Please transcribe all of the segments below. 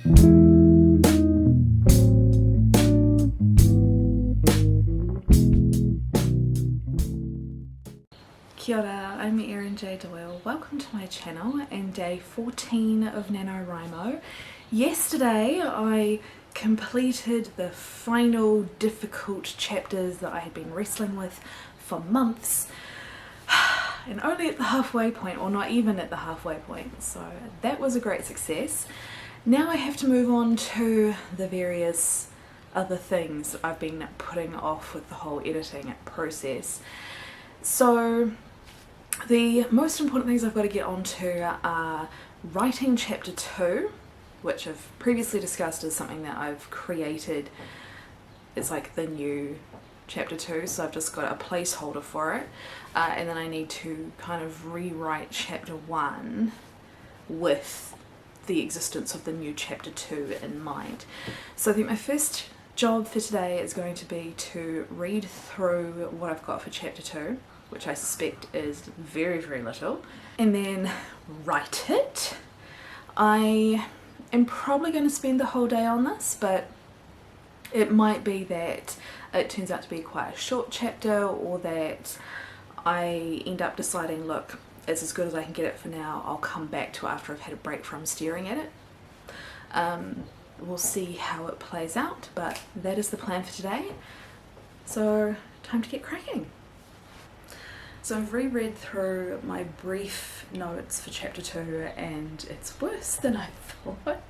Kia ora, I'm Erin J. Doyle. Welcome to my channel and day 14 of NaNoWriMo. Yesterday I completed the final difficult chapters that I had been wrestling with for months, and only at the halfway point, or not even at the halfway point, so that was a great success. Now I have to move on to the various other things that I've been putting off with the whole editing process. So the most important things I've got to get onto are writing chapter 2, which I've previously discussed as something that I've created. It's like the new chapter 2, so I've just got a placeholder for it, and then I need to kind of rewrite chapter 1 with the existence of the new chapter 2 in mind. So I think my first job for today is going to be to read through what I've got for chapter 2, which I suspect is very, very little, and then write it. I am probably going to spend the whole day on this, but it might be that it turns out to be quite a short chapter, or that I end up deciding, look, it's as good as I can get it for now, I'll come back to it after I've had a break from staring at it. We'll see how it plays out, but that is the plan for today. So time to get cracking. So I've reread through my brief notes for chapter 2 and it's worse than I thought.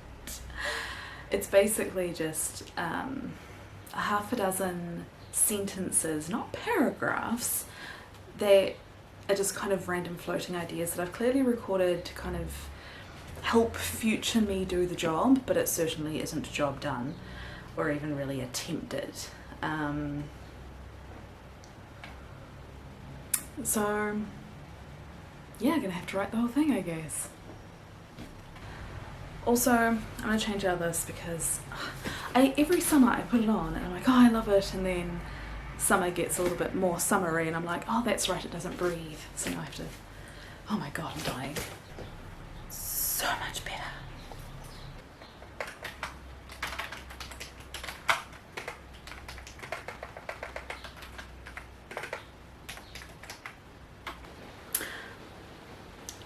It's basically just a half a dozen sentences, not paragraphs, that are just kind of random floating ideas that I've clearly recorded to kind of help future me do the job, but it certainly isn't a job done or even really attempted. So yeah, I'm gonna have to write the whole thing, I guess. Also, I'm gonna change out this because every summer I put it on and I'm like, oh, I love it, and then summer gets a little bit more summery and I'm like, oh, that's right, it doesn't breathe. So now I have to, oh my god, I'm dying. So much better.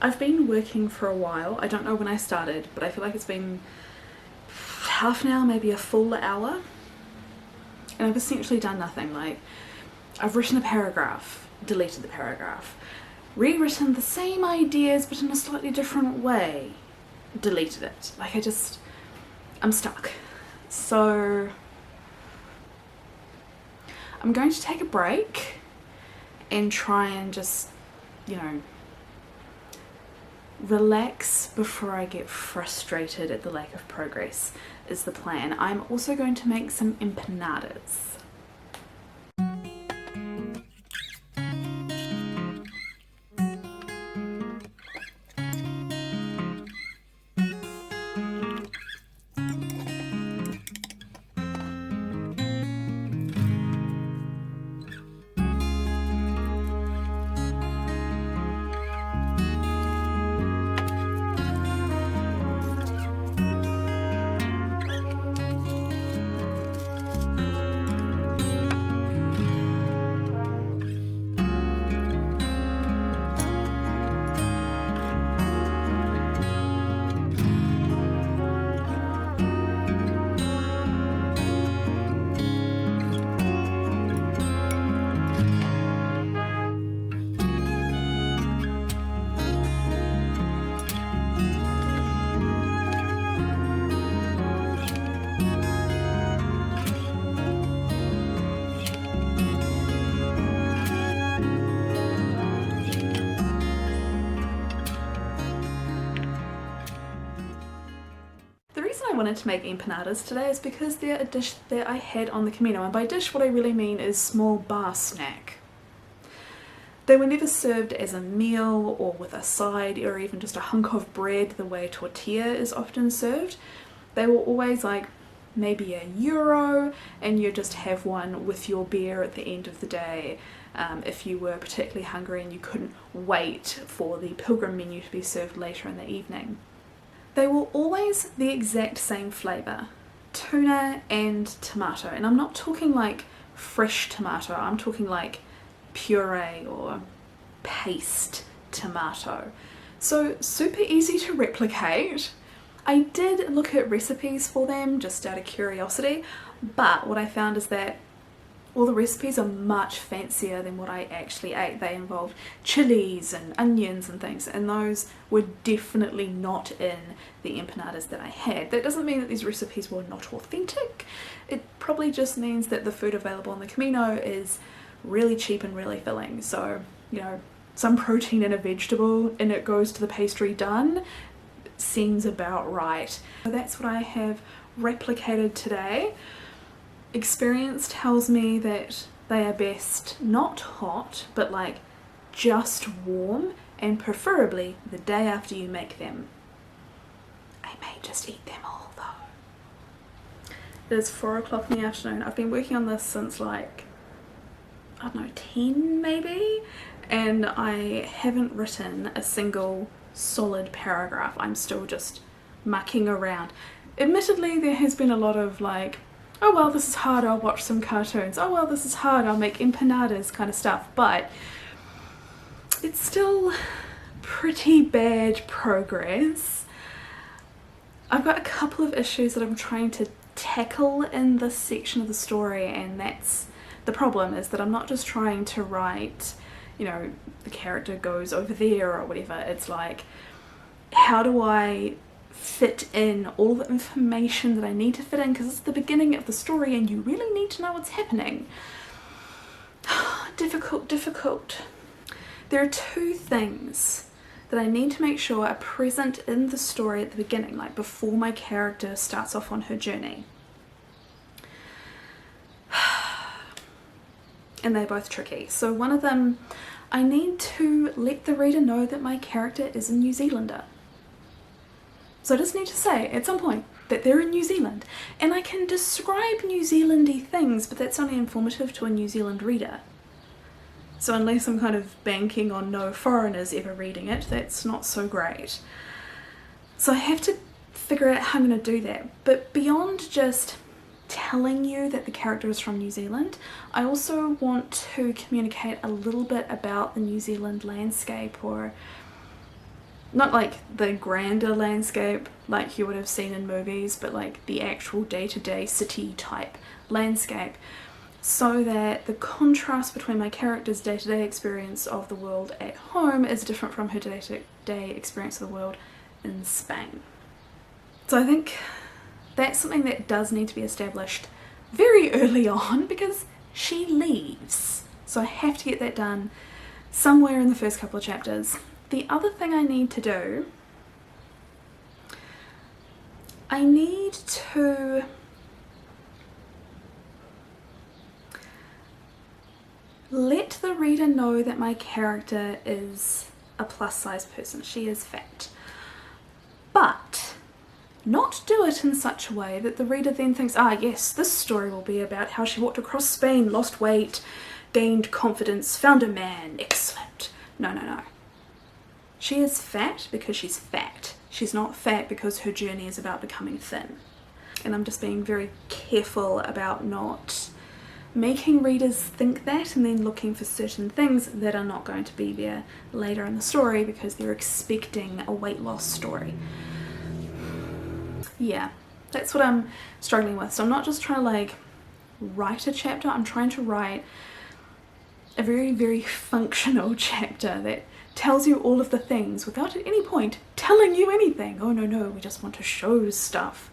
I've been working for a while. I don't know when I started, but I feel like it's been half an hour, maybe a full hour, and I've essentially done nothing. Like, I've written a paragraph, deleted the paragraph, rewritten the same ideas but in a slightly different way, deleted it. Like, I'm stuck. So I'm going to take a break and try and just, you know, relax before I get frustrated at the lack of progress is the plan. I'm also going to make some empanadas. I wanted to make empanadas today is because they're a dish that I had on the Camino, and by dish what I really mean is small bar snack. They were never served as a meal or with a side or even just a hunk of bread the way tortilla is often served. They were always like maybe €1 and you just have one with your beer at the end of the day, if you were particularly hungry and you couldn't wait for the pilgrim menu to be served later in the evening. They were always the exact same flavour, tuna and tomato, and I'm not talking like fresh tomato, I'm talking like puree or paste tomato. So super easy to replicate. I did look at recipes for them just out of curiosity, but what I found is that all the recipes are much fancier than what I actually ate. They involved chilies and onions and things, and those were definitely not in the empanadas that I had. That doesn't mean that these recipes were not authentic. It probably just means that the food available on the Camino is really cheap and really filling. So, you know, some protein in a vegetable and it goes to the pastry done seems about right. So that's what I have replicated today. Experience tells me that they are best not hot, but like just warm, and preferably the day after you make them. I may just eat them all though. It is 4 o'clock in the afternoon. I've been working on this since like, I don't know, 10 maybe, and I haven't written a single solid paragraph. I'm still just mucking around. Admittedly, there has been a lot of like, oh well, this is hard, I'll watch some cartoons, oh well, this is hard, I'll make empanadas kind of stuff, but it's still pretty bad progress. I've got a couple of issues that I'm trying to tackle in this section of the story, and that's the problem, is that I'm not just trying to write, you know, the character goes over there or whatever. It's like, how do I fit in all the information that I need to fit in, because it's the beginning of the story and you really need to know what's happening. difficult. There are two things that I need to make sure are present in the story at the beginning, like before my character starts off on her journey. And they're both tricky. So one of them, I need to let the reader know that my character is a New Zealander. So I just need to say at some point that they're in New Zealand, and I can describe New Zealandy things, but that's only informative to a New Zealand reader. So unless I'm kind of banking on no foreigners ever reading it, that's not so great. So I have to figure out how I'm going to do that. But beyond just telling you that the character is from New Zealand, I also want to communicate a little bit about the New Zealand landscape, or not like the grander landscape like you would have seen in movies, but like the actual day-to-day city type landscape, so that the contrast between my character's day-to-day experience of the world at home is different from her day-to-day experience of the world in Spain. So I think that's something that does need to be established very early on, because she leaves. So I have to get that done somewhere in the first couple of chapters. The other thing I need to do, I need to let the reader know that my character is a plus size person. She is fat. But not do it in such a way that the reader then thinks, ah yes, this story will be about how she walked across Spain, lost weight, gained confidence, found a man, excellent. No, no, no. She is fat because she's fat. She's not fat because her journey is about becoming thin. And I'm just being very careful about not making readers think that and then looking for certain things that are not going to be there later in the story because they're expecting a weight loss story. Yeah, that's what I'm struggling with. So I'm not just trying to like write a chapter, I'm trying to write a very, very functional chapter that tells you all of the things without at any point telling you anything. Oh no, no, we just want to show stuff.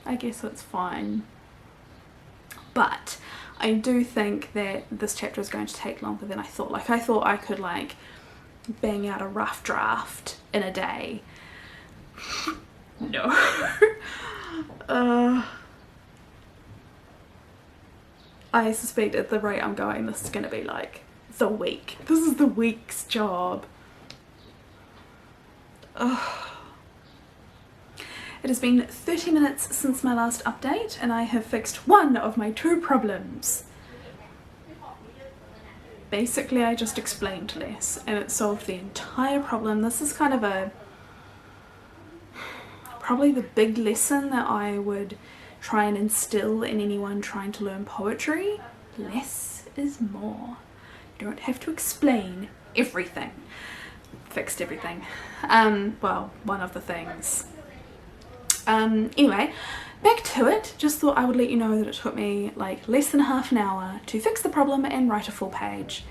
I guess it's fine. But I do think that this chapter is going to take longer than I thought. Like, I thought I could like bang out a rough draft in a day. No. I suspect at the rate I'm going, this is going to be like the week. This is the week's job. Ugh. It has been 30 minutes since my last update and I have fixed one of my two problems. Basically I just explained less and it solved the entire problem. This is kind of probably the big lesson that I would try and instill in anyone trying to learn poetry. Less is more. You don't have to explain everything. Fixed everything. Well, one of the things. Anyway, back to it. Just thought I would let you know that it took me like less than half an hour to fix the problem and write a full page.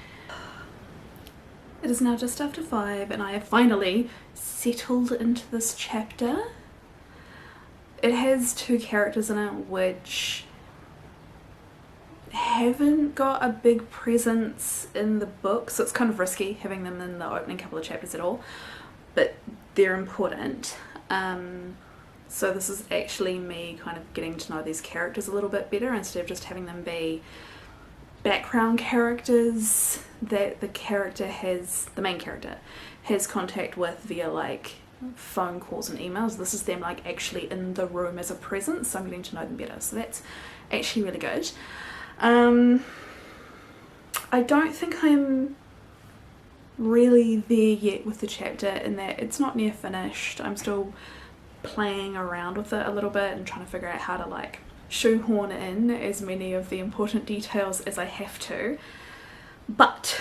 It is now just after 5 and I have finally settled into this chapter. It has 2 characters in it which haven't got a big presence in the book, so it's kind of risky having them in the opening couple of chapters at all, but they're important. So this is actually me kind of getting to know these characters a little bit better instead of just having them be background characters that the main character has contact with via like phone calls and emails. This is them like actually in the room as a presence, so I'm getting to know them better, so that's actually really good. I don't think I'm really there yet with the chapter in that it's not near finished. I'm still playing around with it a little bit and trying to figure out how to like shoehorn in as many of the important details as I have to, but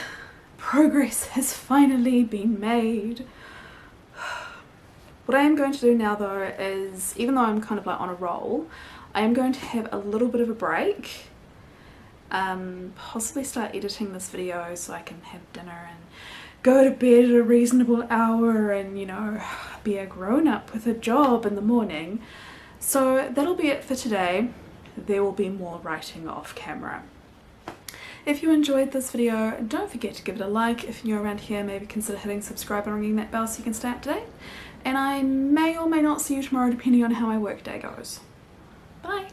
progress has finally been made. What I am going to do now though is, even though I'm kind of like on a roll, I am going to have a little bit of a break, possibly start editing this video so I can have dinner and go to bed at a reasonable hour and, you know, be a grown-up with a job in the morning. So that'll be it for today. There will be more writing off camera. If you enjoyed this video, don't forget to give it a like. If you're around here, maybe consider hitting subscribe and ringing that bell so you can stay up to date. And I may or may not see you tomorrow depending on how my work day goes. Bye!